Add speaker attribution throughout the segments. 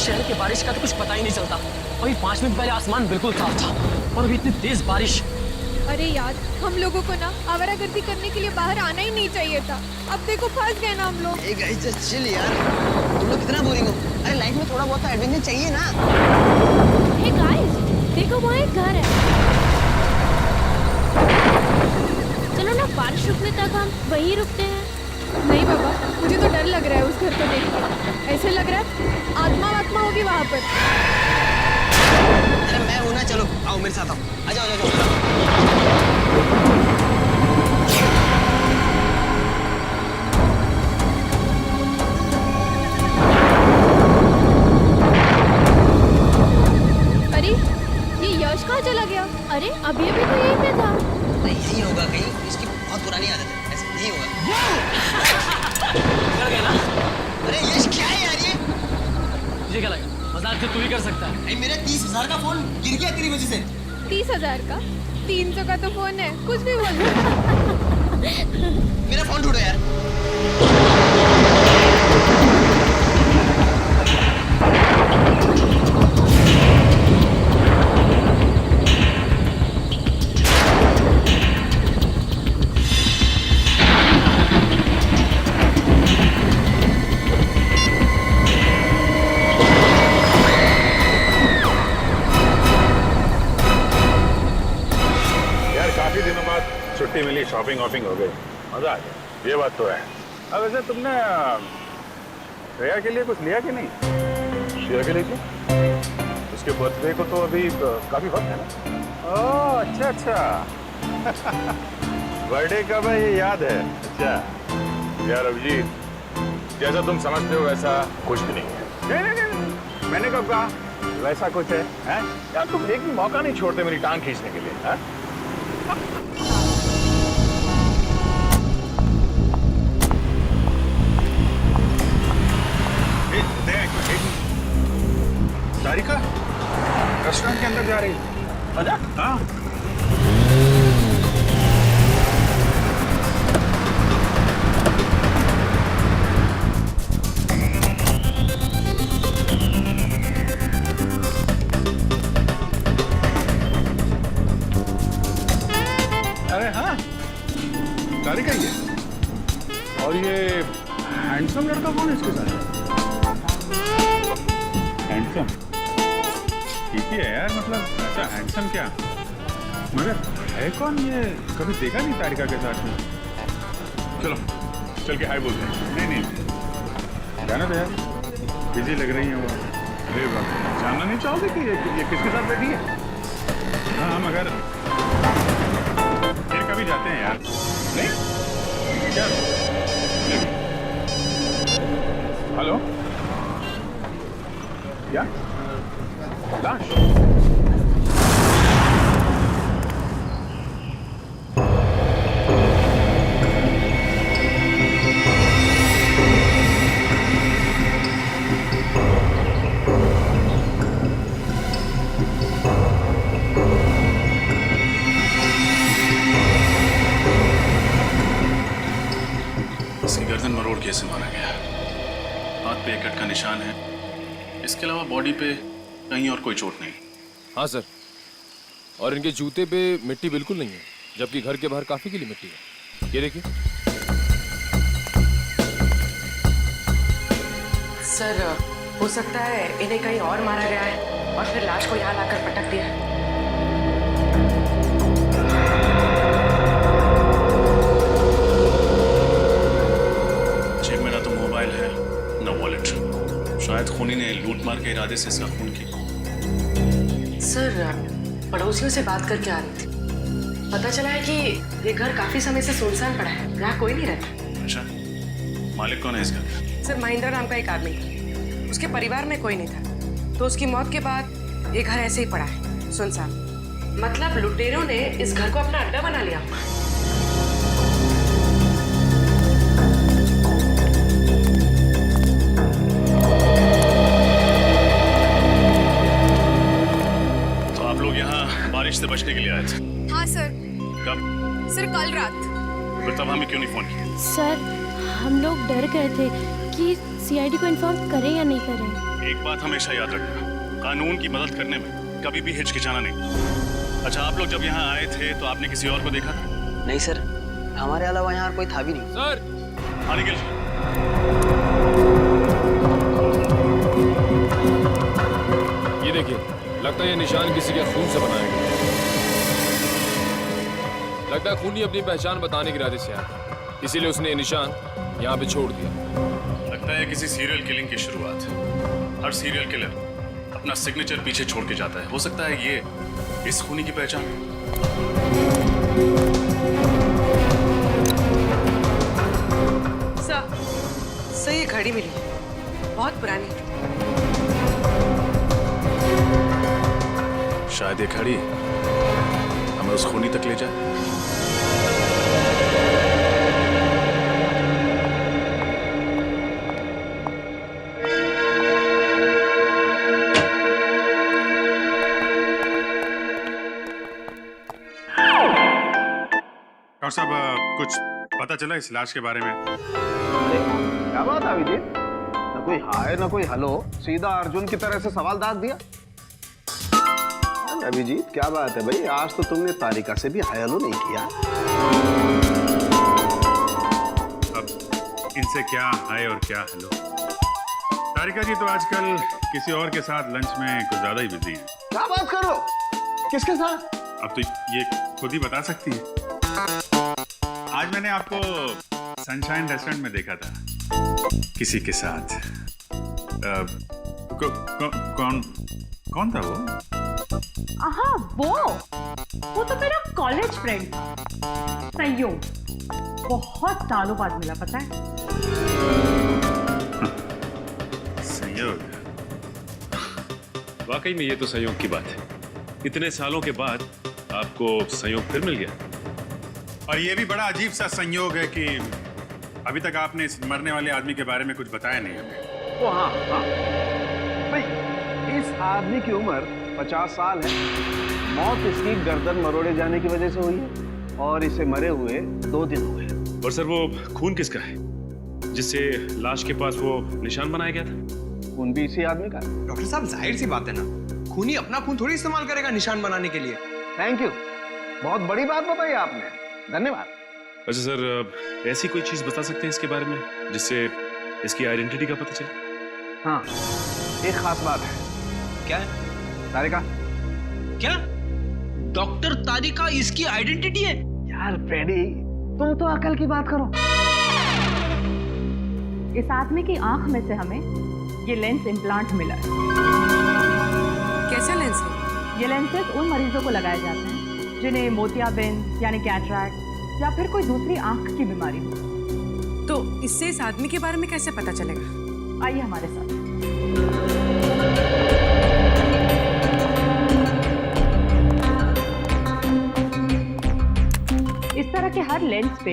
Speaker 1: शहर की बारिश का तो कुछ पता ही नहीं चलता। अभी 5 मिनट पहले आसमान बिल्कुल साफ था और अभी इतनी तेज बारिश।
Speaker 2: अरे यार, हम लोगों को ना आवारागर्दी करने के लिए बाहर आना ही नहीं चाहिए था। अब देखो फंस गए ना हम लोग।
Speaker 3: Hey guys, just chill यार। तुम लोग कितना बोरिंग हो? अरे लाइफ में थोड़ा बहुत एडवेंचर चाहिए ना।
Speaker 4: हे गाइस, देखो वहाँ एक घर है। चलो ना, बारिश रुकने तक हम वहीं रुकते हैं।
Speaker 2: नहीं बाबा, मुझे तो डर लग रहा है उस घर को देख के। ऐसे लग रहा है आत्मा होगी वहाँ पर।
Speaker 3: अरे मैं हूँ ना, चलो आओ मेरे साथ आओ। आ जाओ, आ जाओ।
Speaker 2: अरे ये यश कहाँ चला गया?
Speaker 4: अरे अभी अभी तो यहीं पे था।
Speaker 3: नहीं यही होगा कहीं, इसकी बहुत पुरानी आदत है, ऐसे नहीं होगा।
Speaker 1: कर गया ना?
Speaker 3: अरे यश क्या है यार ये?
Speaker 1: तुझे क्या लगा मजाक तो तू ही कर सकता है?
Speaker 3: भाई मेरा 30,000 का फोन गिर गया तेरी वजह से।
Speaker 2: 30,000 का? 300 का तो फोन है, कुछ भी बोल।
Speaker 3: मेरा फोन ढूंढो यार।
Speaker 5: काफी दिनों बाद छुट्टी मिली, शॉपिंग वॉपिंग हो गई, मजा आ गया, ये बात तो है। अब वैसे तुमने श्रेया के लिए कुछ लिया कि नहीं? श्रेया के लिए क्यों? उसके बर्थडे को तो अभी काफी वक्त है ना। ओह अच्छा अच्छा। बर्थडे कब है ये याद है? अच्छा यार अभिजीत, जैसा तुम समझते हो वैसा कुछ भी नहीं है। नहीं, मैंने कब कहा वैसा कुछ है, हैं? यार तुम एक भी मौका नहीं छोड़ते मेरी टांग खींचने के लिए, हैं? तारिका रेस्टोरेंट के अंदर जा रही है। आजा। हाँ अरे हाँ तारिका ये, और ये हैंडसम लड़का कौन है इसके साथ? हैंडसम ठीक ही है यार, मतलब ऐसा हैंडसम क्या, मगर है कौन ये? कभी देखा नहीं तारिका के साथ में। चलो चल के हाय बोलते हैं। नहीं नहीं जाना तो यार, बिजी लग रही है वो। अरे बाप, जानना नहीं चाहोगे कि ये किसके साथ बैठी है? हाँ मगर फिर कभी जाते हैं यार। नहीं क्या? हेलो क्या लाश?
Speaker 6: इसकी गर्दन मरोड़ के ऐसे मारा गया। हाथ पे एक कट का निशान है, इसके अलावा बॉडी पे कहीं और कोई चोट नहीं।
Speaker 7: हाँ सर, और इनके जूते पे मिट्टी बिल्कुल नहीं है, जबकि घर के बाहर काफी गीली मिट्टी है। ये देखिए
Speaker 8: सर, हो सकता है इन्हें कहीं और मारा गया है और फिर लाश को यहाँ लाकर पटक दिया है।
Speaker 6: जेब में ना तो मोबाइल है ना वॉलेट, शायद खूनी ने लूट मार के इरादे से इसका खून किया।
Speaker 8: सर, पड़ोसियों से बात करके आ रही थी, पता चला है कि ये घर काफी समय से सुनसान पड़ा है, यहाँ कोई नहीं रहता।
Speaker 6: अच्छा, मालिक कौन है इस घर का?
Speaker 8: सर, महेंद्र नाम का एक आदमी था, उसके परिवार में कोई नहीं था, तो उसकी मौत के बाद ये घर ऐसे ही पड़ा है सुनसान। मतलब लुटेरों ने इस घर को अपना अड्डा बना लिया।
Speaker 6: तो आप लोग यहाँ बारिश से बचने के लिए आए थे?
Speaker 2: हाँ सर।
Speaker 6: कब?
Speaker 2: सर कल रात।
Speaker 6: फिर तब हमें क्यों नहीं फोन किया?
Speaker 4: सर, हम लोग डर गए थे, कि सीआईडी को इन्फॉर्म करें या नहीं करें?
Speaker 6: एक बात हमेशा याद रखना, कानून की मदद करने में कभी भी हिचकिचाना नहीं। अच्छा, आप लोग जब यहाँ आए थे तो आपने किसी और को देखा था?
Speaker 3: नहीं सर, हमारे अलावा यहाँ कोई था भी नहीं।
Speaker 7: सर
Speaker 6: आने के लिए
Speaker 7: ये देखिए, लगता है ये निशान किसी के खून से बनाया गया। लगता है खूनी अपनी पहचान बताने के इरादे से आया, इसीलिए उसने ये निशान यहाँ पे छोड़ दिया।
Speaker 6: लगता है किसी सीरियल किलिंग की शुरुआत है। हर सीरियल किलर अपना सिग्नेचर पीछे छोड़ के जाता है। हो सकता है ये इस खूनी की पहचान है।
Speaker 8: सर ये घड़ी मिली है, बहुत पुरानी है।
Speaker 6: शायद ये घड़ी हमें उस खूनी तक ले जाए।
Speaker 5: डॉक्टर साहब, कुछ पता चला इस लाश के बारे में?
Speaker 9: क्या बात है अभिजीत? न कोई हाय न कोई हेलो, सीधा अर्जुन की तरह से सवाल दाग दिया। अभिजीत क्या बात है भाई, आज तो तुमने तारिका से भी हाय हेलो नहीं किया।
Speaker 5: अब इनसे क्या हाय और क्या हेलो। तारिका जी तो आजकल किसी और के साथ लंच में कुछ ज्यादा ही बिजी हैं।
Speaker 9: क्या बात कर रहे हो? किसके साथ?
Speaker 5: अब तो ये खुद ही बता सकती हैं। आज मैंने आपको सनशाइन रेस्टोरेंट में देखा था किसी के साथ। कौन था वो?
Speaker 10: हाँ, वो तो मेरा कॉलेज फ्रेंड था, संयोग। बहुत सालों बाद मिला, पता है?
Speaker 5: संयोग?
Speaker 11: वाकई में ये तो संयोग की बात है। इतने सालों के बाद आपको संयोग फिर मिल गया।
Speaker 5: और ये भी बड़ा अजीब सा संयोग है कि अभी तक आपने इस मरने वाले आदमी के बारे में कुछ बताया नहीं हमें।
Speaker 9: ओ हाँ हाँ भाई, इस आदमी की उम्र 50 साल है। मौत इसकी गर्दन मरोड़े जाने की वजह से हुई है और इसे मरे हुए 2 दिन हुए।
Speaker 11: और सर, वो खून किसका है जिससे लाश के पास वो निशान बनाया गया था?
Speaker 9: खून भी इसी आदमी का है।
Speaker 3: डॉक्टर साहब, जाहिर सी बात है ना, खूनी अपना खून थोड़ी इस्तेमाल करेगा निशान बनाने के लिए।
Speaker 9: थैंक यू, बहुत बड़ी बात बताई आपने, धन्यवाद।
Speaker 11: अच्छा सर, ऐसी कोई चीज बता सकते हैं इसके बारे में जिससे इसकी आइडेंटिटी का पता चले?
Speaker 9: हाँ, एक खास बात है।
Speaker 3: क्या है?
Speaker 9: तारिका।
Speaker 3: क्या? डॉक्टर तारिका इसकी आइडेंटिटी है?
Speaker 9: यार फ्रेडी, तुम तो अकल की बात करो।
Speaker 10: इस आदमी की आंख में से हमें ये लेंस इम्प्लांट मिला है।
Speaker 8: कैसा लेंस है?
Speaker 10: ये लेंसेज उन मरीजों को लगाए जाते हैं जिन्हें मोतियाबिंद यानी कैटरैक्ट या फिर कोई दूसरी आंख की बीमारी हो।
Speaker 8: तो इससे इस आदमी के बारे में कैसे पता चलेगा?
Speaker 10: आइए हमारे साथ। इस तरह के हर लेंस पे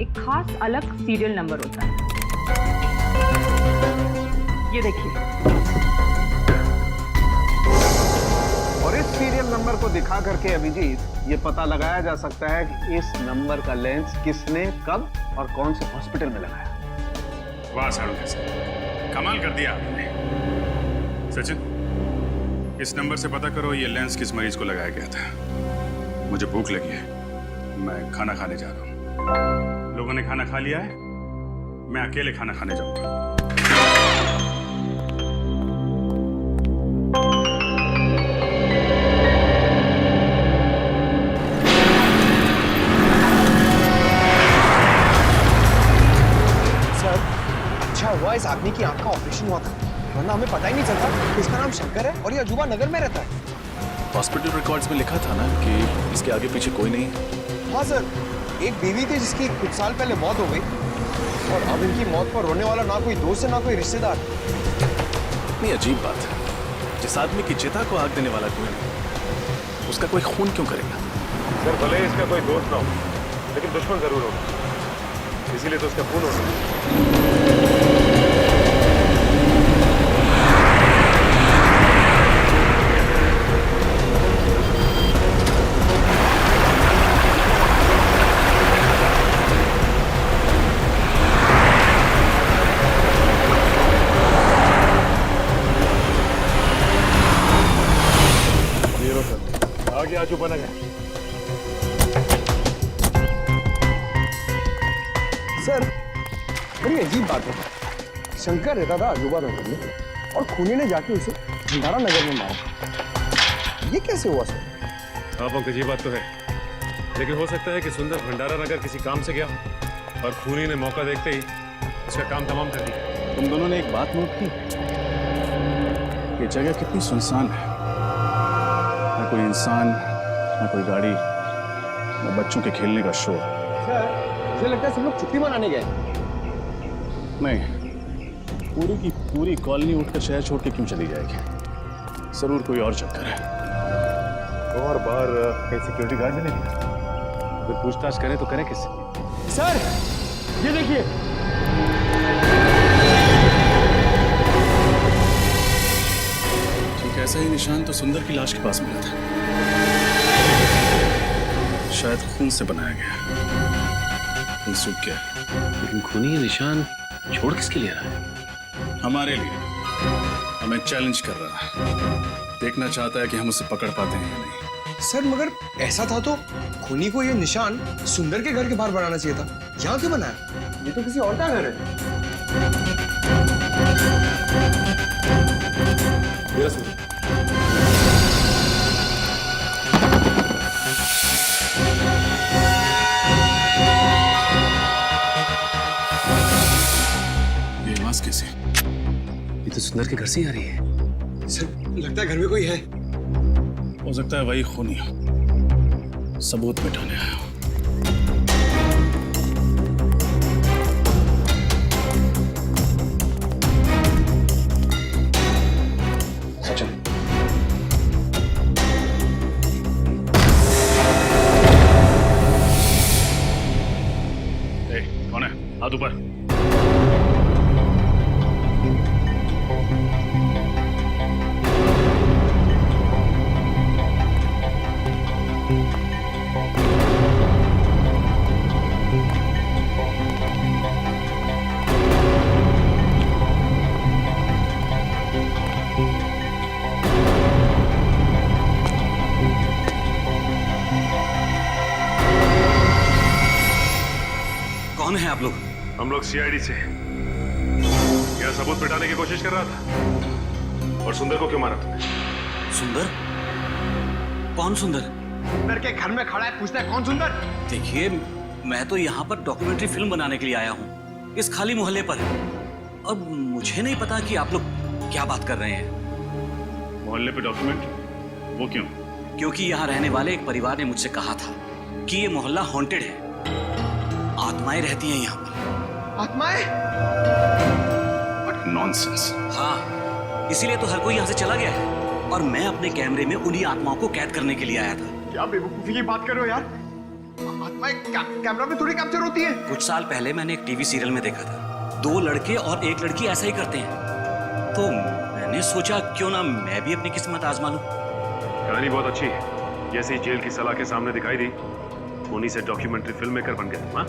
Speaker 10: एक खास अलग सीरियल नंबर होता है। ये देखिए।
Speaker 9: और इस सीरियल नंबर को दिखा करके अभिजीत ये पता लगाया जा सकता है कि इस नंबर का लेंस किसने, कब और कौन से हॉस्पिटल में लगाया।
Speaker 5: वाह सारुण सर, कमाल कर दिया आपने। सचिन, इस नंबर से पता करो ये लेंस किस मरीज को लगाया गया था। मुझे भूख लगी है, मैं खाना खाने जा रहा हूँ। लोगों ने खाना खा लिया है, मैं अकेले खाना खाने जाऊंगा।
Speaker 3: हुआ इस आदमी की आंख का ऑपरेशन हुआ था, वरना हमें पता ही नहीं चलता कि इसका नाम शंकर है और ये अजूबा नगर में रहता है।
Speaker 6: हॉस्पिटल रिकॉर्ड्स में लिखा था ना कि इसके आगे पीछे कोई नहीं है।
Speaker 3: हाँ सर, एक बीवी थी जिसकी कुछ साल पहले मौत हो गई और अब इनकी मौत पर रोने वाला ना कोई दोस्त है ना कोई रिश्तेदार।
Speaker 6: इतनी अजीब बात है, जिस आदमी की चिता को आग देने वाला कोई नहीं, उसका कोई खून क्यों करेगा?
Speaker 5: सर, भले इसका कोई दोस्त ना हो लेकिन दुश्मन जरूर होगा, इसीलिए तो उसका खून होगा।
Speaker 11: अजूबा नगर।
Speaker 3: सर बड़ी अजीब बात है, शंकर रहता था अजूबा नगर में और खूनी ने जाके उसे भंडारा नगर में मारा। ये कैसे हुआ सर?
Speaker 11: हाँ पंकज, ये बात तो है, लेकिन हो सकता है कि सुंदर भंडारा नगर किसी काम से गया और खूनी ने मौका देखते ही उसका काम तमाम कर दिया।
Speaker 6: तुम दोनों ने एक बात नोट की, ये जगह कितनी सुनसान है, न कोई इंसान, न कोई गाड़ी, न बच्चों के खेलने का शोर।
Speaker 3: सर मुझे लगता है सब लोग छुट्टी मनाने गए।
Speaker 6: नहीं, पूरी की पूरी कॉलोनी उठकर शहर छोड़ के क्यों चली जाएगी? जरूर कोई और चक्कर है।
Speaker 11: और बाहर कहीं सिक्योरिटी गार्ड भी नहीं, अगर पूछताछ करें तो करें किससे?
Speaker 3: सर ये देखिए,
Speaker 6: ठीक ऐसा ही निशान तो सुंदर की लाश के पास मिला था, शायद खून से बनाया गया, खून सूख गया।
Speaker 1: लेकिन खूनी ये निशान छोड़ किसके लिए रहा है?
Speaker 6: हमारे लिए, हमें चैलेंज कर रहा है, देखना चाहता है कि हम उसे पकड़ पाते हैं या नहीं।
Speaker 3: सर मगर ऐसा था तो खूनी को ये निशान सुंदर के घर के बाहर बनाना चाहिए था, यहाँ क्यों बनाया? ये तो किसी और का घर है।
Speaker 6: ये आवाज कैसे?
Speaker 1: ये तो सुंदर के घर से ही आ रही है।
Speaker 3: सर लगता है घर में कोई है।
Speaker 6: हो सकता है वही खूनी हो, सबूत मिटाने आया हो।
Speaker 3: सचिन
Speaker 6: कौन है? हाथ ऊपर।
Speaker 1: कौन है आप लोग?
Speaker 11: हम लोग सीआईडी से। यह सबूत मिटाने की कोशिश कर रहा था। और सुंदर को क्यों मारा तुमने?
Speaker 1: सुंदर? कौन सुंदर?
Speaker 3: सुंदर के घर में खड़ा है, पूछता है कौन सुंदर?
Speaker 1: देखिए, मैं तो यहाँ पर डॉक्यूमेंट्री फिल्म बनाने के लिए आया हूँ, इस खाली मोहल्ले पर। अब मुझे नहीं पता कि आप लोग क्या बात कर रहे हैं।
Speaker 11: मोहल्ले पे डॉक्यूमेंट? वो क्यों?
Speaker 1: क्योंकि यहाँ रहने वाले एक परिवार ने मुझसे कहा था कि ये मोहल्ला हॉन्टेड है, आत्माएं रहती हैं यहाँ पर।
Speaker 3: आत्माएं?
Speaker 6: What nonsense!
Speaker 1: हाँ, इसीलिए तो हर कोई यहाँ से चला गया है और मैं अपने कैमरे में उन्हीं आत्माओं को कैद करने के लिए आया था।
Speaker 3: क्या बेवकूफी की बात कर रहे हो यार? आत्माएं कैमरा में थोड़ी कैप्चर होती है।
Speaker 1: कुछ साल पहले मैंने एक टीवी सीरियल में देखा था, 2 लड़के और 1 लड़की ऐसा ही करते हैं, तो मैंने सोचा क्यों ना मैं भी अपनी किस्मत आजमा लूं।
Speaker 11: कहानी बहुत अच्छी है, जैसे ही जेल की सलाह के सामने दिखाई दी, उन्हीं से डॉक्यूमेंट्री फिल्म मेकर बन गए। हाँ?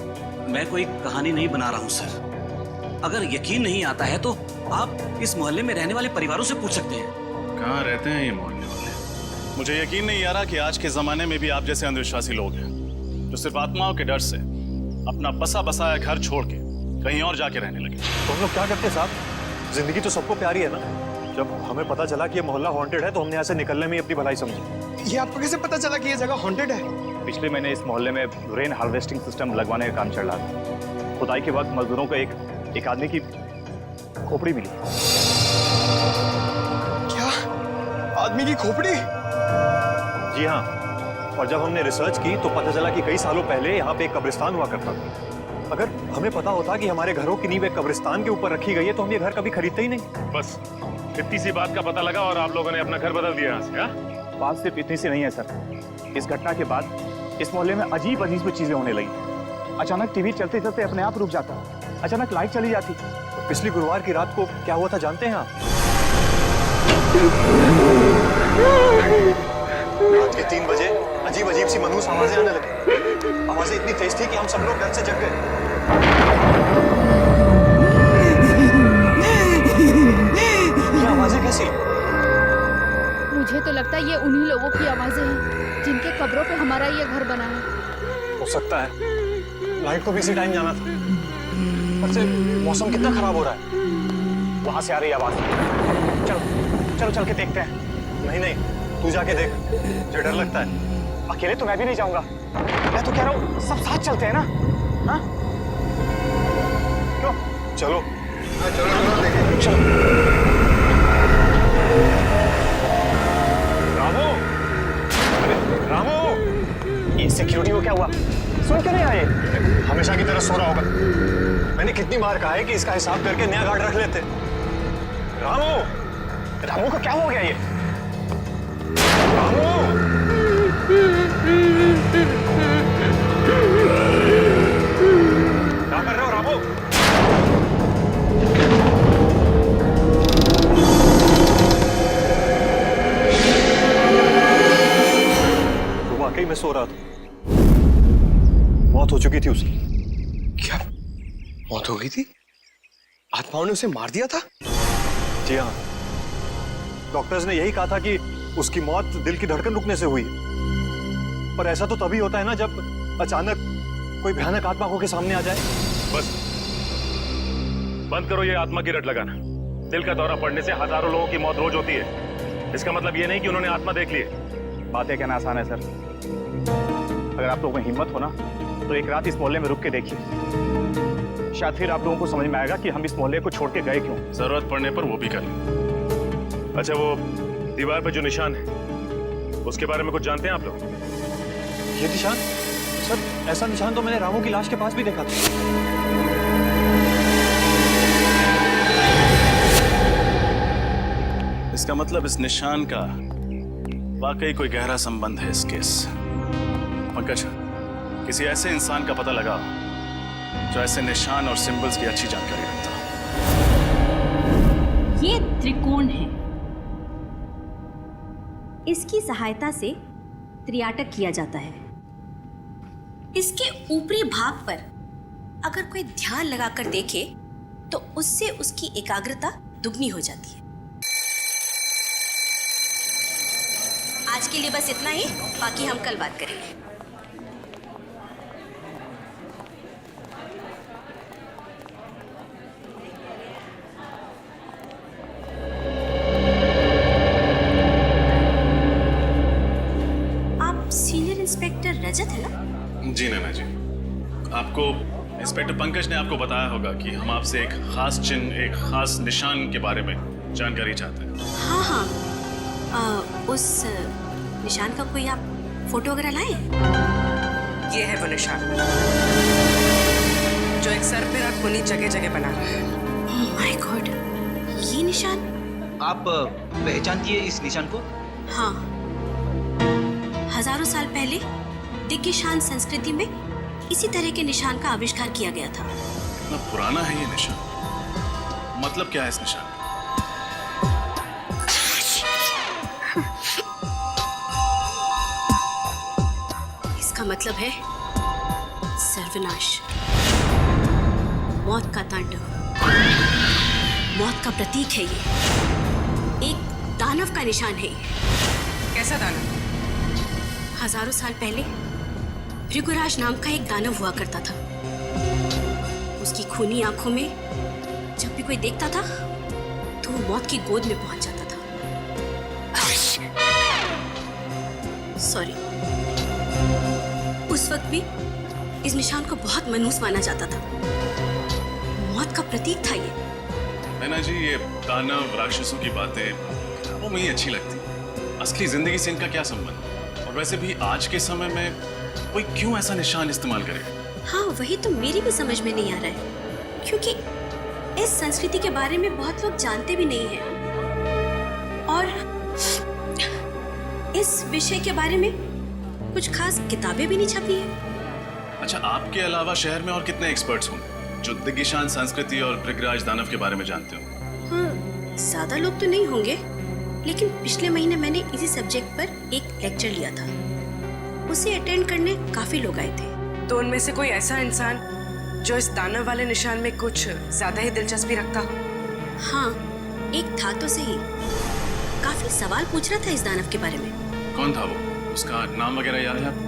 Speaker 1: मैं कोई कहानी नहीं बना रहा हूँ सर, अगर यकीन नहीं आता है तो आप इस मोहल्ले में रहने वाले परिवारों से पूछ सकते हैं।
Speaker 6: कहाँ रहते हैं ये मोहल्ले वाले? मुझे यकीन नहीं आ रहा कि आज के जमाने में भी आप जैसे अंधविश्वासी लोग हैं जो सिर्फ आत्माओं के डर से अपना बसा बसाया घर छोड़ के कहीं और जाके रहने लगे।
Speaker 12: तो हम लोग क्या करते हैं साहब? जिंदगी तो सबको प्यारी है ना। जब हमें पता चला कि ये मोहल्ला हॉन्टेड है तो हमने यहाँ से निकलने में ही अपनी भलाई समझी।
Speaker 3: ये आपको कैसे पता चला कि ये जगह हॉन्टेड है?
Speaker 12: पिछले महीने इस मोहल्ले में रेन हार्वेस्टिंग सिस्टम लगवाने का काम चल रहा था। खुदाई के वक्त मजदूरों को एक आदमी की खोपड़ी मिली।
Speaker 3: क्या? आदमी की खोपड़ी?
Speaker 12: जी हाँ, और जब हमने रिसर्च की तो पता चला कि कई सालों पहले यहाँ पे एक कब्रिस्तान हुआ करता था। अगर हमें पता होता कि हमारे घरों की नींव एक कब्रिस्तान के ऊपर रखी गई है तो हम ये घर कभी खरीदते ही नहीं।
Speaker 11: बस इतनी सी बात का पता लगा और आप लोगों ने अपना घर बदल दिया यहाँ से। हाँ?
Speaker 12: बात सिर्फ इतनी सी नहीं है सर। इस घटना के बाद इस मोहल्ले में अजीब अजीब चीजें होने लगी। अचानक टीवी चलते चलते अपने आप रुक जाता, अचानक लाइट चली जाती। पिछली गुरुवार की रात को क्या हुआ था जानते हैं आप? रात के 3 बजे अजीब अजीब सी मनहूस आवाजें आने लगी। आवाजें इतनी तेज थी कि हम सब लोग डर से जग गए। ये आवाजें कैसी?
Speaker 4: मुझे तो लगता है ये उन्हीं लोगों की आवाजें हैं जिनके कब्रों पे हमारा ये घर बना है।
Speaker 12: हो सकता है। लाइट को भी इसी टाइम जाना था। पर से मौसम कितना खराब हो रहा है। वहां से आ रही आवाज। चलो चलो चल के देखते हैं। नहीं नहीं, तू जाके देख, मुझे डर लगता है। अकेले तो मैं भी नहीं जाऊंगा। मैं तो कह रहा हूँ सब साथ चलते हैं ना। हाँ क्यों? चलो चलो देखें। चलो। रामू, रामू, ये सिक्योरिटी को क्या हुआ? सुन क्यों नहीं आए? हमेशा की तरह सो रहा होगा। मैंने कितनी बार कहा है कि इसका हिसाब करके नया गार्ड रख लेते। रामू, रामू को क्या हो गया ये? रामू, क्या कर रहे हो रामू? तो वाकई में सो रहा था। मौत हो चुकी थी उसकी।
Speaker 3: क्या मौत हो गई थी? आत्माओं ने उसे मार दिया था?
Speaker 12: जी हाँ, डॉक्टर्स ने यही कहा था कि उसकी मौत दिल की धड़कन रुकने से हुई। पर ऐसा तो तभी होता है ना जब अचानक कोई भयानक आत्मा को के सामने आ जाए।
Speaker 11: बस बंद करो ये आत्मा की रट लगाना। दिल का दौरा पड़ने से हजारों लोगों की मौत रोज होती है। इसका मतलब ये नहीं कि उन्होंने आत्मा देख ली है।
Speaker 12: बातें कहना आसान है सर। अगर आप लोगों में हिम्मत हो ना तो एक रात इस मोहल्ले में रुक के देखिए। शायद फिर आप लोगों को समझ में आएगा कि हम इस मोहल्ले को छोड़ के गए क्यों।
Speaker 11: जरूरत पड़ने पर वो भी कर लें। अच्छा, वो दीवार पे जो निशान है उसके बारे में कुछ जानते हैं आप लोग?
Speaker 12: ये निशान? सर ऐसा निशान तो मैंने रामू की लाश के पास भी देखा था।
Speaker 6: इसका मतलब इस निशान का वाकई कोई गहरा संबंध है इस केस। पंकज, किसी ऐसे इंसान का पता लगाओ जो ऐसे निशान और सिंबल्स की अच्छी जानकारी रखता हो।
Speaker 4: ये त्रिकोण है। इसकी सहायता से त्रियाटक किया जाता है। इसके ऊपरी भाग पर अगर कोई ध्यान लगाकर देखे तो उससे उसकी एकाग्रता दुगनी हो जाती है। आज के लिए बस इतना ही, बाकी हम कल बात करेंगे। आप सीनियर इंस्पेक्टर रजत है ना?
Speaker 6: जी नैना जी, आपको इंस्पेक्टर पंकज ने आपको बताया होगा कि हम आपसे एक खास चिन्ह, एक खास निशान के बारे में जानकारी चाहते हैं।
Speaker 4: हाँ हाँ, उस निशान का कोई आप फोटो वगैरह लाए?
Speaker 8: ये है वो निशान जो एक सर पे रख खूनी जगह जगह बना रहा है।
Speaker 4: माय गॉड, ये निशान
Speaker 13: आप पहचानती है इस निशान को?
Speaker 4: हाँ, हजारों साल पहले दिग्गिशान संस्कृति में इसी तरह के निशान का आविष्कार किया गया था।
Speaker 6: कितना पुराना है ये निशान? मतलब क्या है इस निशान?
Speaker 4: इसका मतलब है सर्वनाश, मौत का तांडव, मौत का प्रतीक है ये। एक दानव का निशान है ये।
Speaker 8: कैसा दानव?
Speaker 4: हजारों साल पहले भृगुराज नाम का एक दानव हुआ करता था। उसकी खूनी आंखों में जब भी कोई देखता था तो वो मौत की गोद में पहुंच जाता था। सॉरी, उस वक्त भी इस निशान को बहुत मनहूस माना जाता था। मौत का प्रतीक था ये।
Speaker 6: नैना जी, ये दानव राक्षसों की बातें वो मुझे अच्छी लगती। असली जिंदगी से इनका क्या संबंध? और वैसे भी आज के समय में कोई क्यों ऐसा निशान इस्तेमाल करेगा?
Speaker 4: हाँ, वही तो मेरी भी समझ में नहीं आ रहा है, क्योंकि इस संस्कृति के बारे में बहुत लोग जानते भी नहीं हैं और इस विषय के बारे में कुछ खास किताबें भी नहीं छपी है।
Speaker 6: अच्छा, आपके अलावा शहर में और कितने एक्सपर्ट्स होंगे जो दिग्गिशान संस्कृति और भृगराज दानव के बारे में जानते हो?
Speaker 4: हाँ, ज्यादा लोग तो नहीं होंगे, लेकिन पिछले महीने मैंने इसी सब्जेक्ट पर एक लेक्चर लिया था। उसे अटेंड करने काफी लोग आए थे।
Speaker 8: तो उनमें से कोई ऐसा इंसान जो इस दानव वाले निशान में कुछ ज्यादा ही दिलचस्पी रखता हो?
Speaker 4: हाँ, एक था तो सही। काफी सवाल पूछ रहा था इस दानव के बारे में।
Speaker 6: कौन था वो? उसका नाम वगैरह याद है आपको?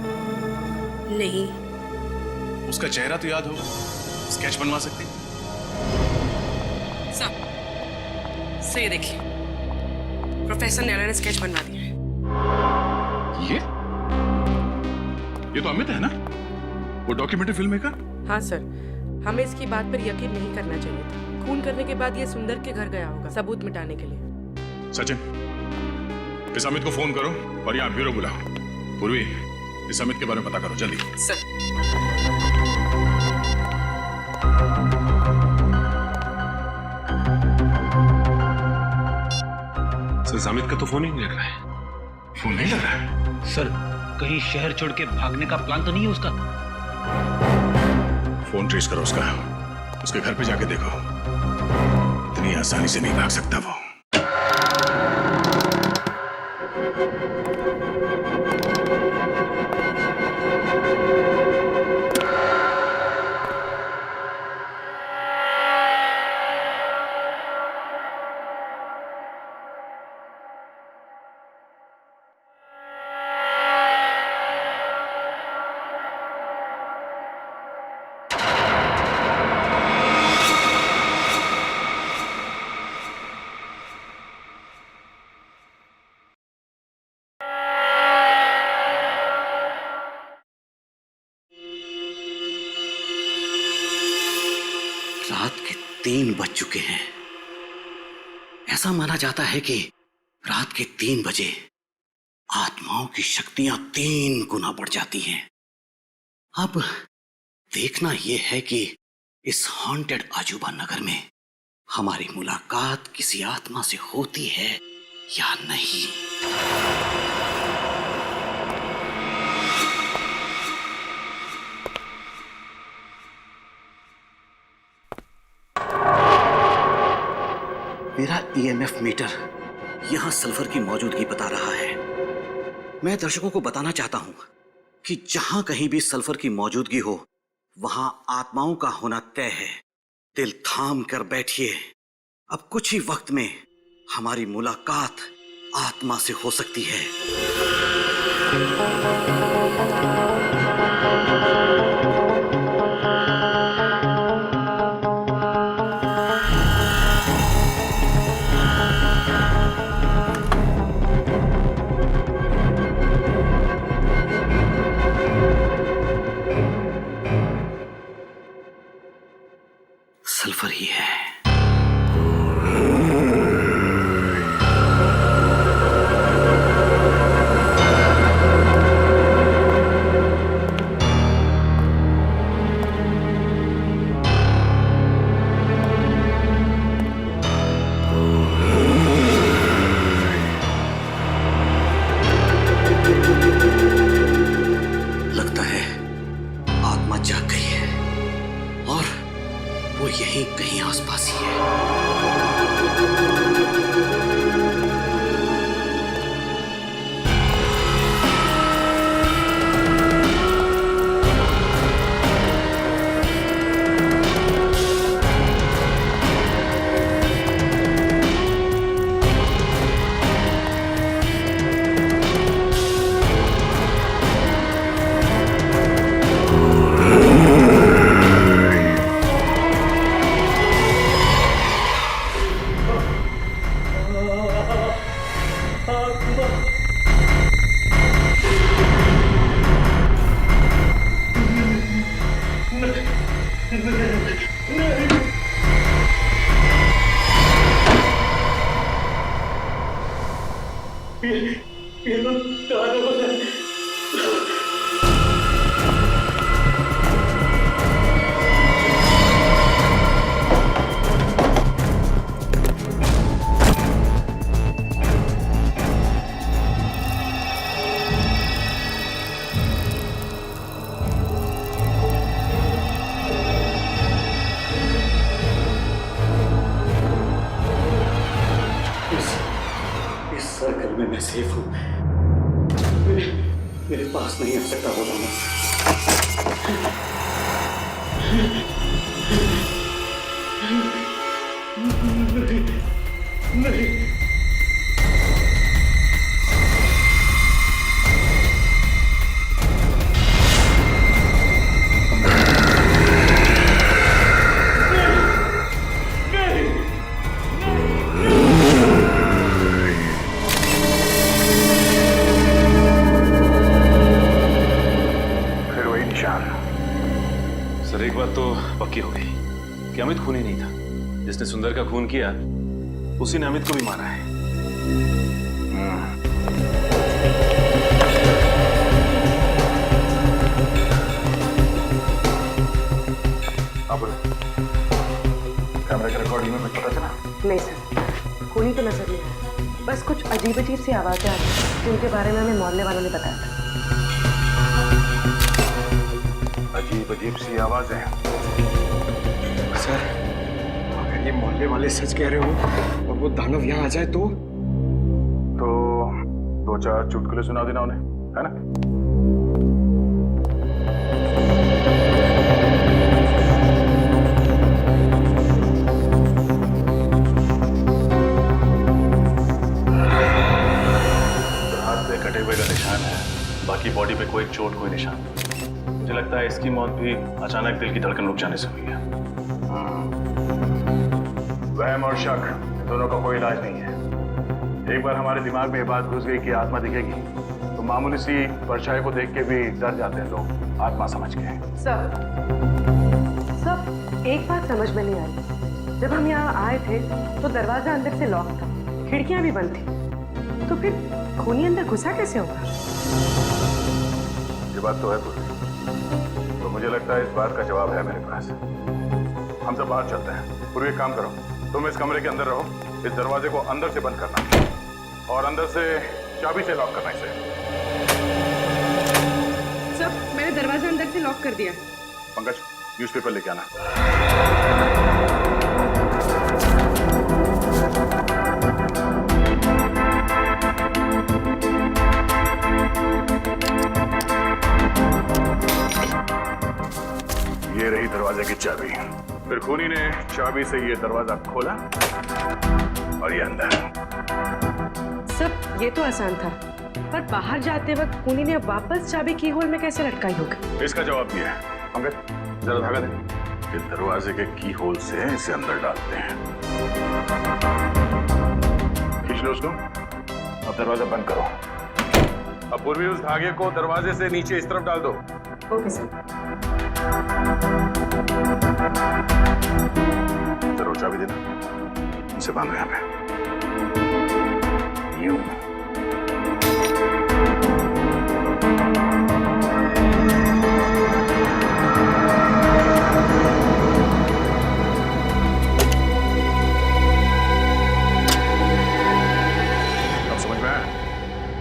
Speaker 4: नहीं।
Speaker 6: उसका चेहरा तो याद हो, स्केच बनवा सकती?
Speaker 8: सर, ये देखिए, प्रोफेसर नैना ने स्केच बनवा दिया है।
Speaker 5: ये तो अमित है ना, वो डॉक्यूमेंट्री फिल्म मेकर?
Speaker 8: हाँ सर, हमें इसकी बात पर यकीन नहीं करना चाहिए था। खून करने के बाद ये सुंदर के घर गया होगा सबूत मिटाने के लिए।
Speaker 5: सचिन, इस अमित को फोन करो और यहाँ ब्यूरो बुलाओ। पूर्वी, इस अमित के बारे में पता करो जल्दी।
Speaker 8: सर।
Speaker 5: सर, अमित का तो फोन ही नहीं लग रहा है। फोन नहीं लग रहा है?
Speaker 13: सर, कहीं शहर छोड़ के भागने का प्लान तो नहीं है उसका?
Speaker 5: फोन ट्रेस करो उसका, उसके घर पे जाके देखो। इतनी आसानी से नहीं भाग सकता वो।
Speaker 1: रात के 3 बज चुके हैं। ऐसा माना जाता है कि रात के 3 बजे आत्माओं की शक्तियां 3 गुना बढ़ जाती हैं। अब देखना यह है कि इस हॉन्टेड अजूबा नगर में हमारी मुलाकात किसी आत्मा से होती है या नहीं। मेरा ईएमएफ मीटर यहां सल्फर की मौजूदगी बता रहा है। मैं दर्शकों को बताना चाहता हूं कि जहां कहीं भी सल्फर की मौजूदगी हो, वहां आत्माओं का होना तय है। दिल थाम कर बैठिए, अब कुछ ही वक्त में हमारी मुलाकात आत्मा से हो सकती है। सल्फर ही है। लगता है आत्मा जाग गई है और वो यहीं कहीं आसपास ही है। इस सर्कल में मैं सेफ हूं। मेरे पास नहीं आ सकता वो दानव। नहीं, नहीं।
Speaker 11: पक्की हो गई कि अमित खूनी नहीं था। जिसने सुंदर का खून किया उसी ने अमित को भी मारा है। कैमरा के रिकॉर्डिंग में कुछ पता चला?
Speaker 8: नहीं सर, खूनी तो नजर नहीं आया। बस कुछ अजीब अजीब सी आवाजें आ रही जिनके बारे में हमें मोहल्ले वालों ने बताया था।
Speaker 5: अजीब अजीब सी आवाजें।
Speaker 3: सर, अगर ये मोहल्ले वाले सच कह रहे हो और वो दानव यहाँ आ जाए तो
Speaker 5: दो चार चुटकुले सुना देना उन्हें, है ना?
Speaker 11: हाथ पे कटे हुए का निशान है, बाकी बॉडी पे कोई चोट कोई निशान नहीं। मुझे लगता है इसकी मौत भी अचानक दिल की धड़कन रुक जाने से हुई है।
Speaker 5: वहम और शक दोनों का कोई इलाज नहीं है। एक बार हमारे दिमाग में ये बात घुस गई कि आत्मा दिखेगी तो मामूली सी परछाई को देख के भी डर जाते हैं लोग, आत्मा समझ के।
Speaker 8: सब एक बात समझ में नहीं आई। जब हम यहाँ आए थे तो दरवाजा अंदर से लॉक था, खिड़कियां भी बंद थी, तो फिर खूनी अंदर घुसा कैसे होगा?
Speaker 5: ये बात तो है पूर्वी, तो मुझे लगता है इस बात का जवाब है मेरे पास। हम सब बाहर चलते हैं। पूर्वी एक काम करो, तुम इस कमरे के अंदर रहो, इस दरवाजे को अंदर से बंद करना और अंदर से चाबी से लॉक करना इसे।
Speaker 8: सब, मैंने दरवाजा अंदर से लॉक कर दिया।
Speaker 5: पंकज, न्यूज़पेपर लेके आना। ये रही दरवाजे की चाबी। फिर खूनी ने चाबी से ये दरवाजा खोला और ये अंदर।
Speaker 8: सब, ये तो आसान था, पर बाहर जाते वक्त खूनी ने वापस चाबी की होल में कैसे लटकाई होगी?
Speaker 5: इसका जवाब दिया है। पंकज, जरा धागा दे। इस दरवाजे के की होल से इसे अंदर डालते हैं। खींच लो उसको। अब दरवाजा बंद करो। अब पूर्वी उस धागे को दरवाजे से नीचे इस तरफ डाल दो।
Speaker 8: Okay sir.
Speaker 5: जरूर चाबी देना। इसे बांधो यहाँ पे। यूं। अब समझ में आया?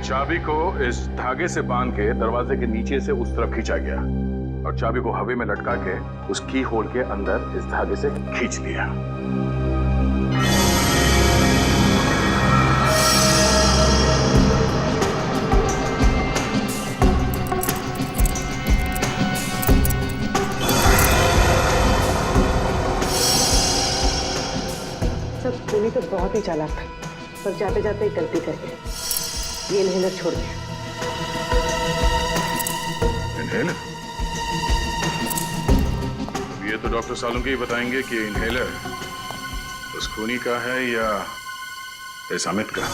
Speaker 5: चाबी को इस धागे से बांध के दरवाजे के नीचे से उस तरफ खींचा गया और चाबी को हवा में लटका के उस की होल के अंदर इस धागे से खींच लिया।
Speaker 8: सब, खूनी तो बहुत ही चालाक था, पर जाते जाते एक गलती कर गया। ये इनहेलर छोड़ दिया।
Speaker 5: इनहेलर? ये तो डॉक्टर सालुंके ही बताएंगे कि इनहेलर उस खूनी का है या इस अमित का।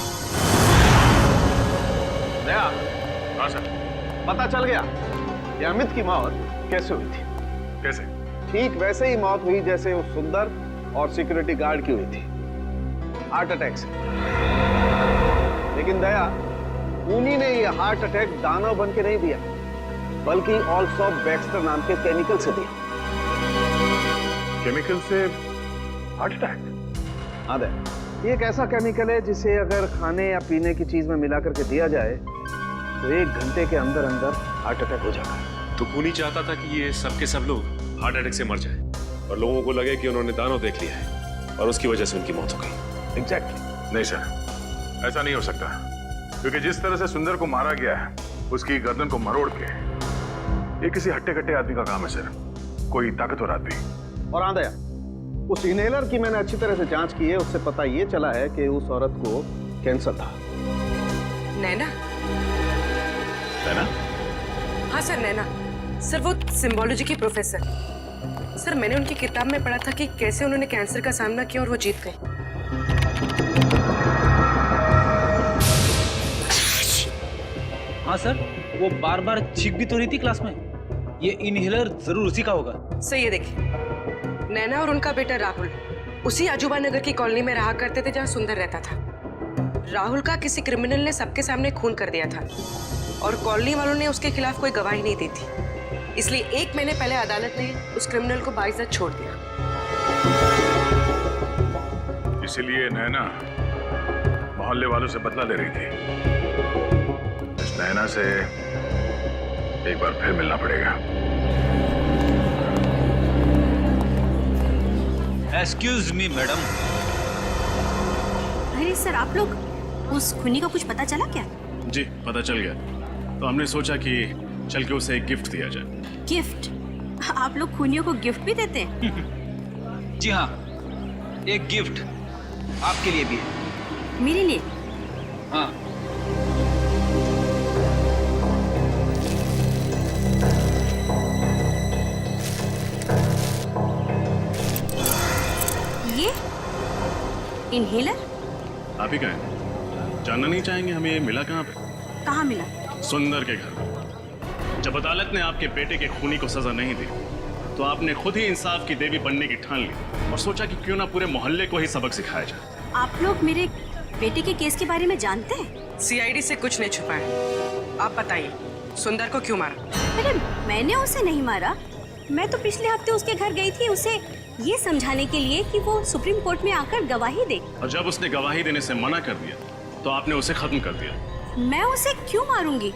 Speaker 9: दया,
Speaker 5: हाँ सर।
Speaker 9: पता चल गया कि अमित की मौत कैसे हुई थी।
Speaker 5: कैसे?
Speaker 9: ठीक वैसे ही मौत हुई जैसे उस सुंदर और सिक्योरिटी गार्ड की हुई थी, हार्ट अटैक से। लेकिन दया, खूनी ने ये हार्ट अटैक दानव बन के नहीं दिया, बल्कि ऑल्सो बैक्स्टर नाम के केमिकल से दिया।
Speaker 5: केमिकल से हार्ट अटैक?
Speaker 9: हाँ दया, ये एक ऐसा केमिकल है जिसे अगर खाने या पीने की चीज में मिला करके दिया जाए तो 1 घंटे के अंदर अंदर हार्ट अटैक हो जाता है।
Speaker 11: तो खूनी चाहता था कि ये सब के सब लोग हार्ट अटैक से मर जाए और लोगों को लगे कि उन्होंने दानव देख लिया है और उसकी वजह से उनकी मौत हो गई।
Speaker 5: एग्जैक्टली। नहीं सर, ऐसा नहीं हो सकता, क्योंकि जिस तरह से सुंदर को मारा गया है, उसकी गर्दन को मरोड़ के, ये किसी हट्टे कट्टे आदमी का काम है सर, कोई ताकतवर आदमी।
Speaker 9: और हाँ दया, उस इनहेलर की मैंने अच्छी तरह से जांच की है, उससे पता ये चला है कि उस औरत को कैंसर था।
Speaker 8: नैना?
Speaker 11: नैना?
Speaker 8: हाँ सर, नैना। सर, वो सिम्बोलॉजी की प्रोफेसर। सर, मैंने उनकी किताब में पढ़ा था कि कैसे उन्होंने कैंसर का सामना किया और वो जीत गए।
Speaker 13: हाँ सर, वो बार बार चीख भी तो रही थी क्लास में। ये इनहेलर जरूर उसी का होगा।
Speaker 8: सर, ये देखिए, नैना और उनका बेटा राहुल उसी अजूबा नगर की कॉलोनी में रहा करते थे जहाँ सुंदर रहता था। राहुल का किसी क्रिमिनल ने सबके सामने खून कर दिया था और कॉलोनी वालों ने उसके खिलाफ कोई गवाही नहीं दी थी, इसलिए 1 महीने पहले अदालत ने उस क्रिमिनल को बाइज्जत छोड़ दिया।
Speaker 5: इसीलिए नैना मोहल्ले वालों से बदला ले रही थी। इस नैना से एक बार फिर मिलना पड़ेगा।
Speaker 13: Excuse me madam.
Speaker 4: अरे सर, आप लोग उस खूनी का कुछ पता चला क्या?
Speaker 6: जी पता चल गया, तो हमने सोचा कि चल के उसे एक गिफ्ट दिया जाए।
Speaker 4: गिफ्ट? आप लोग खूनियों को गिफ्ट भी देते हैं?
Speaker 13: जी हाँ, एक गिफ्ट आपके लिए भी है।
Speaker 4: मेरे लिए?
Speaker 13: हाँ।
Speaker 4: ये इनहेलर?
Speaker 6: आप ही कहें, जानना नहीं चाहेंगे हमें ये मिला कहाँ पे?
Speaker 4: कहाँ मिला?
Speaker 6: सुंदर के घर में। जब अदालत ने आपके बेटे के खूनी को सजा नहीं दी तो आपने खुद ही इंसाफ की देवी बनने की ठान ली और सोचा कि क्यों ना पूरे मोहल्ले को ही सबक सिखाया जाए।
Speaker 4: आप लोग मेरे बेटे के केस के बारे में जानते हैं?
Speaker 8: सीआईडी से कुछ नहीं छुपा है। आप बताइए, सुंदर को क्यों मारा?
Speaker 4: अरे मैंने उसे नहीं मारा। मैं तो पिछले हफ्ते उसके घर गई थी उसे ये समझाने के लिए कि वो सुप्रीम कोर्ट में आकर गवाही दे।
Speaker 6: और जब उसने गवाही देने से मना कर दिया तो आपने उसे खत्म कर दिया।
Speaker 4: मैं उसे क्यों मारूंगी?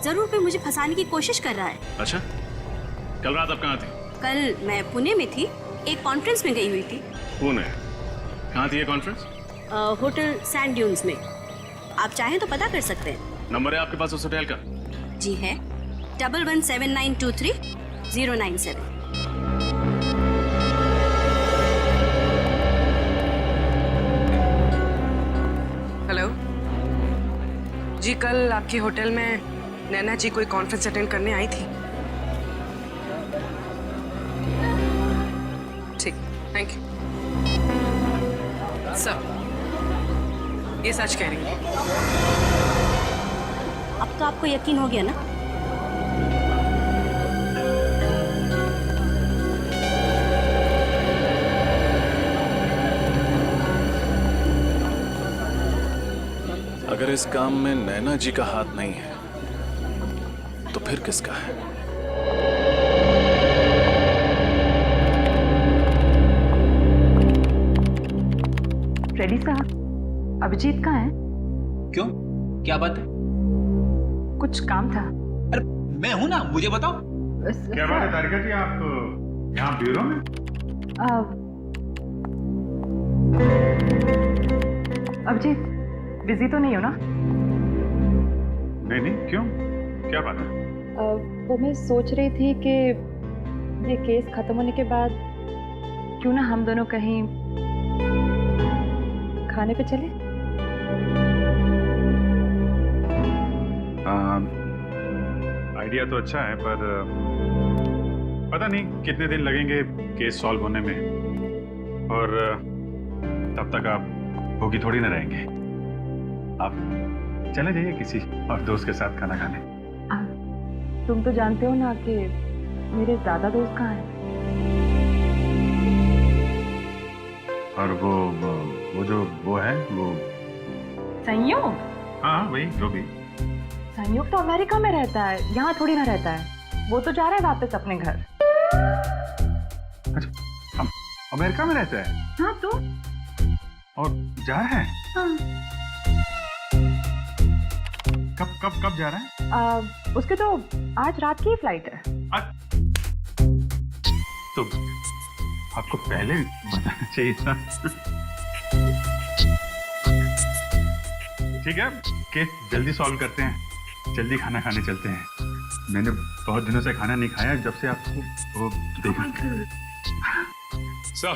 Speaker 4: जरूर कोई मुझे फंसाने की कोशिश कर रहा है।
Speaker 6: अच्छा, कल रात आप कहाँ थी?
Speaker 4: कल मैं पुणे में थी, एक कॉन्फ्रेंस में गई हुई थी।
Speaker 6: पुणे? कहाँ थी ये कॉन्फ्रेंस?
Speaker 4: होटल सैंड ड्यून्स में। आप चाहें तो पता कर सकते हैं।
Speaker 6: नंबर है आपके पास उस होटल का?
Speaker 4: जी है, 117923 097।
Speaker 8: हेलो जी, कल आपके होटल में नैना जी कोई कॉन्फ्रेंस अटेंड करने आई थी। ठीक, थैंक यू सर। ये सच कह रही है।
Speaker 4: अब तो आपको यकीन हो गया ना?
Speaker 6: अगर इस काम में नैना जी का हाथ नहीं है तो फिर किसका है?
Speaker 10: रेडी साहब, अभिजीत कहाँ है?
Speaker 13: क्यों, क्या बात है?
Speaker 10: कुछ काम था।
Speaker 13: अरे मैं हूं ना, मुझे बताओ।
Speaker 5: क्या बात है तारिका जी, आप यहाँ ब्यूरो में?
Speaker 10: अभिजीत, बिजी तो नहीं हो ना?
Speaker 5: नहीं नहीं, क्यों, क्या बात है?
Speaker 10: वो मैं सोच रही थी कि ये केस खत्म होने के बाद क्यों ना हम दोनों कहीं खाने पे चले?
Speaker 5: आइडिया तो अच्छा है, पर पता नहीं कितने दिन लगेंगे केस सॉल्व होने में, और तब तक आप भूखी थोड़ी ना रहेंगे। आप चले जाइए किसी और दोस्त के साथ खाना खाने।
Speaker 10: तुम तो जानते हो ना कि मेरे ज्यादा दोस्त कहाँ हैं।
Speaker 5: और वो जो वो है वो
Speaker 10: संयोग?
Speaker 5: हाँ वही, जो भी।
Speaker 10: संयोग तो अमेरिका में रहता है, यहाँ थोड़ी ना रहता है। वो तो जा रहा है वापस अपने घर।
Speaker 5: अच्छा, अमेरिका में रहता है?
Speaker 10: हाँ तो?
Speaker 5: और जा रहा है?
Speaker 10: हाँ।
Speaker 5: कब जा रहा है?
Speaker 10: उसके तो आज रात की फ्लाइट है।
Speaker 5: तो आपको पहले बताना चाहिए था। ठीक है, केस जल्दी सॉल्व करते हैं, जल्दी खाना खाने चलते हैं। मैंने बहुत दिनों से खाना नहीं खाया जब से आपको वो देखा।
Speaker 11: सर,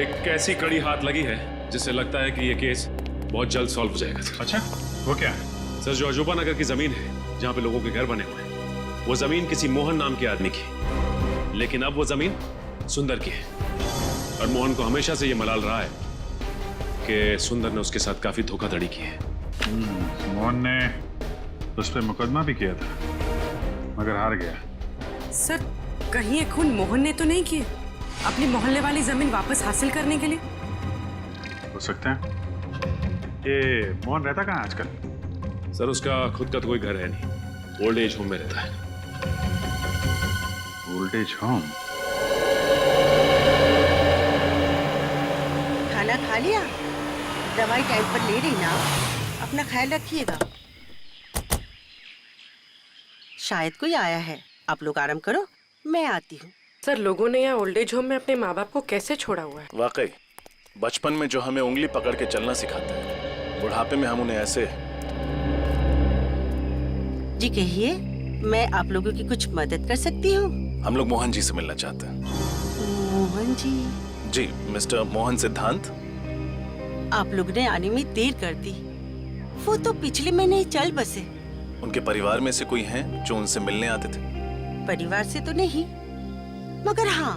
Speaker 11: एक ऐसी कड़ी हाथ लगी है जिससे लगता है कि ये केस बहुत जल्द सॉल्व हो जाएगा सर।
Speaker 5: अच्छा, वो क्या है?
Speaker 11: सर, जो अजूबा नगर की जमीन है जहाँ पे लोगों के घर बने हुए हैं, वो जमीन किसी मोहन नाम के आदमी की, लेकिन अब वो जमीन सुंदर की है। और मोहन को हमेशा से ये मलाल रहा है कि सुंदर ने उसके साथ काफी धोखाधड़ी की है।
Speaker 5: मोहन ने उस पर मुकदमा भी किया था, मगर हार गया।
Speaker 8: सर, कहीं ये खून मोहन ने तो नहीं किए अपनी मोहल्ले वाली जमीन वापस हासिल करने के लिए?
Speaker 5: हो सकता है। ये मोहन रहता कहाँ है आजकल?
Speaker 11: सर उसका खुद का तो कोई घर है नहीं, ओल्ड एज होम में रहता है।
Speaker 5: Old age home?
Speaker 14: खाना खा लिया? दवाई टाइम पर ले रही ना? अपना ख्याल रखिएगा। शायद कोई आया है, आप लोग आराम करो, मैं आती हूँ।
Speaker 8: सर लोगों ने यहाँ ओल्ड एज होम में अपने माँ बाप को कैसे छोड़ा हुआ है?
Speaker 6: वाकई बचपन में जो हमें उंगली पकड़ के चलना सिखाते हैं, बुढ़ापे में हम उन्हें ऐसे।
Speaker 14: जी कहिए, मैं आप लोगों की कुछ मदद कर सकती हूँ?
Speaker 6: हम लोग मोहन जी से मिलना चाहते हैं।
Speaker 14: मोहन जी?
Speaker 6: जी, मिस्टर मोहन सिद्धांत।
Speaker 14: आप लोग ने आने में देर कर दी, वो तो पिछले महीने ही चल बसे।
Speaker 6: उनके परिवार में से कोई हैं जो उनसे मिलने आते थे?
Speaker 14: परिवार से तो नहीं, मगर हाँ,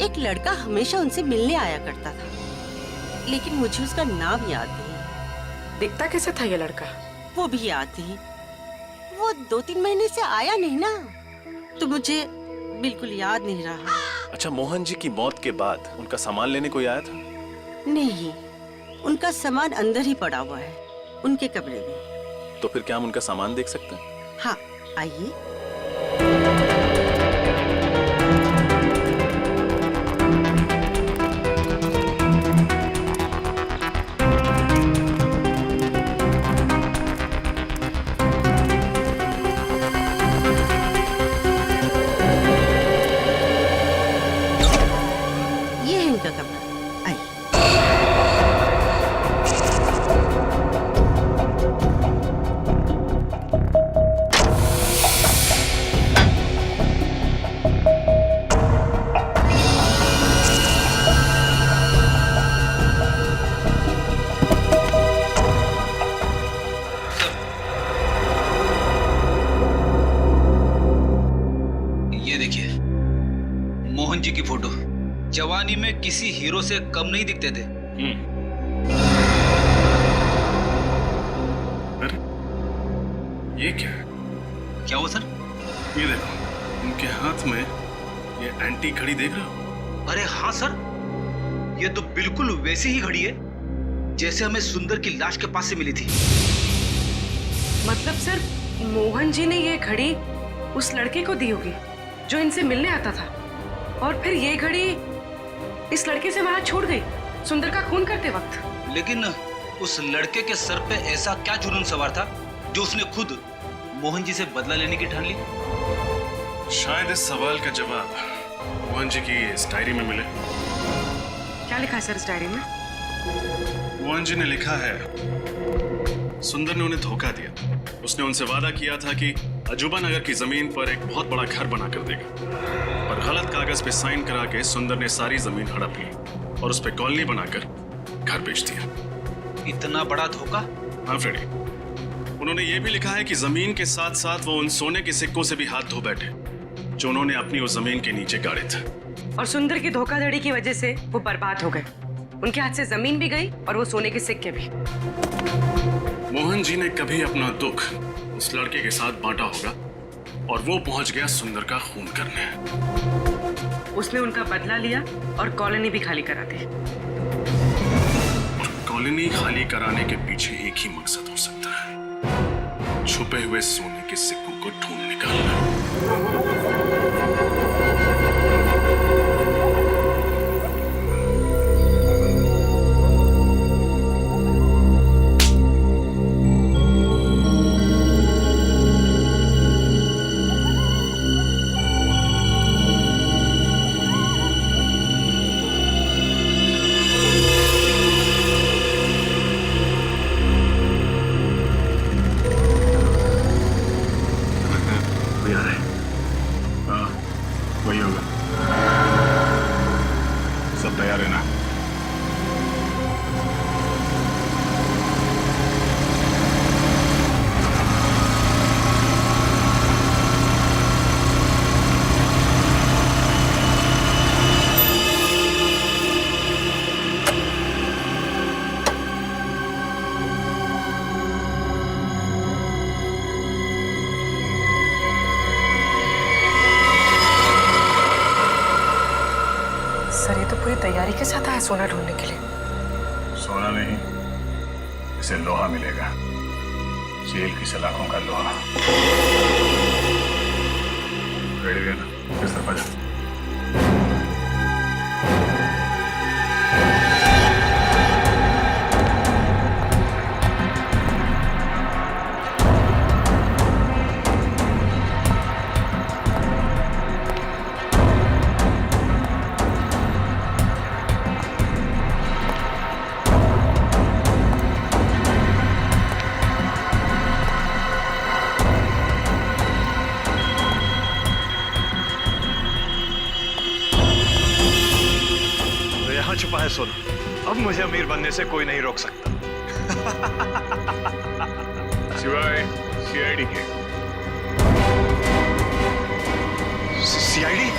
Speaker 14: एक लड़का हमेशा उनसे मिलने आया करता था, लेकिन मुझे उसका नाम याद नहीं।
Speaker 8: दिखता कैसे था ये लड़का?
Speaker 14: वो भी याद नहीं, वो 2-3 महीने से आया नहीं ना, तो मुझे बिल्कुल याद नहीं रहा।
Speaker 6: अच्छा, मोहन जी की मौत के बाद उनका सामान लेने कोई आया था?
Speaker 14: नहीं, उनका सामान अंदर ही पड़ा हुआ है, उनके कमरे में।
Speaker 6: तो फिर क्या हम उनका सामान देख सकते हैं?
Speaker 14: हाँ, आइए। ये है इनका कमरा, आइए।
Speaker 13: ये देखिए, मोहन जी की फोटो। जवानी में किसी हीरो से कम नहीं दिखते थे।
Speaker 6: अरे ये क्या है?
Speaker 13: क्या हुआ सर?
Speaker 6: ये देखो, उनके हाथ में ये एंटी घड़ी देख रहे हो?
Speaker 13: अरे हाँ सर, ये तो बिल्कुल वैसी ही घड़ी है जैसे हमें सुंदर की लाश के पास से मिली थी।
Speaker 8: मतलब सर, मोहन जी ने ये घड़ी उस लड़के को दी होगी जो इनसे मिलने आता था, और फिर ये घड़ी इस लड़के से वहां छूट गई सुंदर का खून करते वक्त।
Speaker 13: लेकिन उस लड़के के सर पे ऐसा क्या जुनून सवार था जो उसने खुद मोहन जी से बदला लेने की ठान ली?
Speaker 6: शायद इस सवाल का जवाब मोहन जी की इस डायरी में मिले।
Speaker 8: क्या लिखा है सर इस डायरी में?
Speaker 6: मोहन जी ने लिखा है, सुंदर ने उन्हें धोखा दिया। उसने उनसे वादा किया था कि अजूबा नगर की जमीन पर एक बहुत बड़ा घर बना कर देगा, पर गलत कागज पे साइन करा के सुंदर ने सारी जमीन हड़प ली और उस पे कॉलोनी बनाकर घर बेच दिया।
Speaker 13: इतना बड़ा धोखा?
Speaker 6: हाँ फ्रेडी, उन्होंने ये भी लिखा है कि जमीन के साथ साथ वो उन सोने के सिक्कों से भी हाथ धो बैठे जो उन्होंने अपनी उस जमीन के नीचे गाड़े थे।
Speaker 8: और सुंदर की धोखाधड़ी की वजह से वो बर्बाद हो गए। उनके हाथ से जमीन भी गई और वो सोने के सिक्के भी।
Speaker 6: मोहन जी ने कभी अपना दुख उस लड़के के साथ बांटा होगा और वो पहुंच गया सुंदर का खून करने।
Speaker 8: उसने उनका बदला लिया और कॉलोनी भी खाली करा दी।
Speaker 6: और कॉलोनी खाली कराने के पीछे एक ही मकसद हो सकता है, छुपे हुए सोने के सिक्कों को ढूंढ निकालना।
Speaker 8: तैयारी के साथ आया सोना ढूंढने के लिए?
Speaker 5: सोना नहीं, इसे लोहा मिलेगा, जेल की सलाखों का लोहा। रेडी है ना? किस तरफ जा?
Speaker 12: छुपा है सोना, अब मुझे अमीर बनने से कोई नहीं रोक सकता।
Speaker 5: सिवाय सीआईडी के।
Speaker 12: सीआईडी?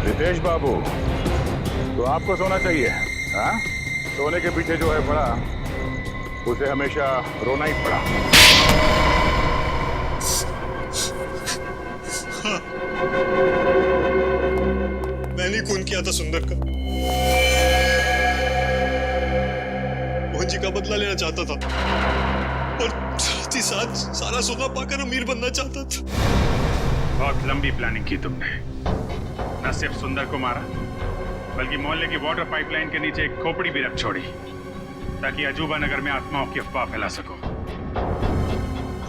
Speaker 5: रितेश बाबू, तो आपको सोना चाहिए? हाँ? सोने के पीछे जो है पड़ा, उसे हमेशा रोना ही पड़ा।
Speaker 12: हाँ। मैंने खून किया था सुंदर का। मोहन जी का बदला लेना चाहता था और साथ ही साथ सारा सोना पाकर अमीर बनना चाहता था।
Speaker 5: बहुत लंबी प्लानिंग की तुमने। न सिर्फ सुंदर को मारा, बल्कि मोहल्ले की वाटर पाइपलाइन के नीचे एक खोपड़ी भी रख छोड़ी, ताकि अजूबा नगर में आत्माओं की अफवाह फैला सको।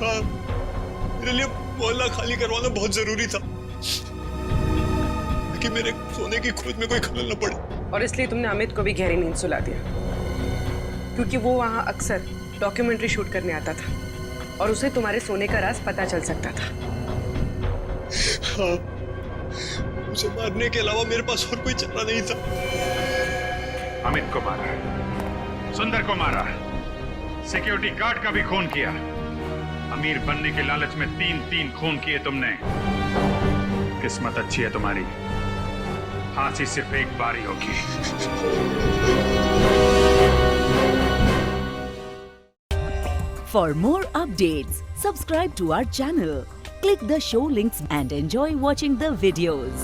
Speaker 12: हाँ, मेरे लिए मोहल्ला खाली करवाना बहुत जरूरी था, ताकि मेरे सोने की खोज में कोई खलल न पड़े।
Speaker 8: और इसलिए तुमने अमित को भी गहरी नींद सुला दिया, क्योंकि वो वहां अक्सर डॉक्यूमेंट्री शूट करने आता था और उसे तुम्हारे सोने का राज पता चल सकता था।
Speaker 12: हाँ, उसे मारने के अलावा मेरे पास और कोई चारा नहीं था।
Speaker 5: अमित को मारा, सुंदर को मारा, सिक्योरिटी गार्ड का भी खून किया। अमीर बनने के लालच में 3-3 खून किए तुमने। किस्मत अच्छी है तुम्हारी, फांसी सिर्फ एक बार ही होगी।
Speaker 15: For more updates, subscribe to our channel, click the show links and enjoy watching the videos.